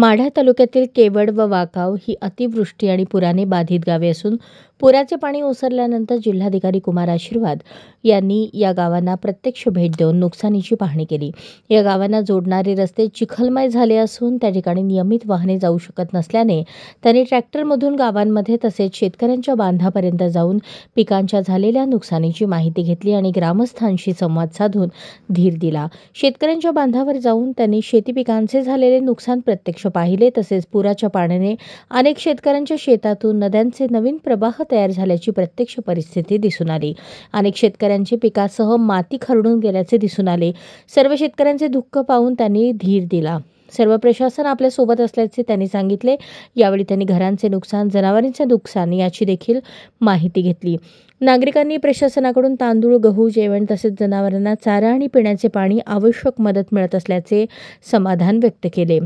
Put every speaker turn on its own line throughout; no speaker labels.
माढा तालुक्यातील केवड व वाकाव ही अतिवृष्टी आणि पुराने बाधित गावे असून पुराचे पाणी ओसरल्यानंतर जिल्हाधिकारी कुमार आशीर्वाद यांनी या गावांना प्रत्यक्ष भेट देऊन नुकसानीची पाहणी केली। या गावांना जोडणारे रस्ते चिखलमय झाले असून त्या ठिकाणी नियमित वाहने जाऊ शकत नसल्याने त्यांनी ट्रॅक्टरमधून गावांमध्ये तसेच शेतकऱ्यांच्या बांधापर्यंत जाऊन पिकांच्या झालेल्या नुकसानीची माहिती घेतली आणि ग्रामस्थांशी संवाद साधून धीर दिला। शेतकऱ्यांच्या बांधावर जाऊन त्यांनी शेती पिकांचे झालेले नुकसान प्रत्यक्ष पाहिले। तसेच पुराच्या पाण्याने अनेक शेतकऱ्यांच्या शेतातून नद्यांचे नवीन प्रवाह तयार झाल्याची प्रत्यक्ष परिस्थिती दिसून आली। अनेक शेतकऱ्यांचे पिकासह माती खरडून गेल्याचे दिसून आले। सर्व शेतकऱ्यांचे दुःख पाहून त्यांनी धीर दिला। सर्व प्रशासन आपल्या सोबत असल्याचे त्यांनी सांगितले। यावेळी त्यांनी घरांचे नुकसान, जनावरांचे नुकसान याची देखील माहिती घेतली। नागरिकांनी प्रशासनाकडून तांदूळ, गहू, जेवण तसेच जनावरांना चारा आणि पिण्याचे पाणी आवश्यक मदत मिळत असल्याचे समाधान व्यक्त केले।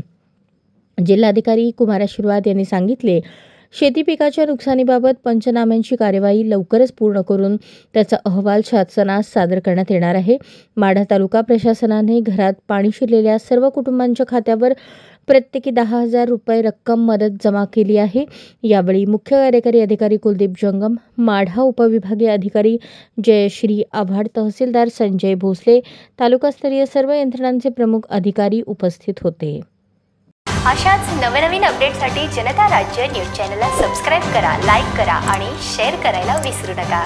जिल्हाधिकारी कुमार आशीर्वाद यांनी सांगितले, शेती पिकाच्या नुकसानीबाबत पंचनाम्यांची कार्यवाही लवकरच पूर्ण करून त्याचा अहवाल शासनास सादर करण्यात येणार आहे। माढा तालुका प्रशासनाने घरात पाणी शिरलेल्या सर्व कुटुंबांच्या खात्यावर प्रत्येकी 10,000 रुपये रक्कम मदत जमा केली आहे। यावेळी मुख्य कार्यकारी अधिकारी कुलदीप जंगम, माढा उपविभागीय अधिकारी जयश्री आव्हाड, तहसीलदार संजय भोसले, तालुकास्तरीय सर्व यंत्रणांचे प्रमुख अधिकारी उपस्थित होते।
अशाच नवनवीन अपडेटसाठी जनता राज्य न्यूज चॅनलला सबस्क्राईब करा, लाईक करा आणि शेअर करायला विसरू नका।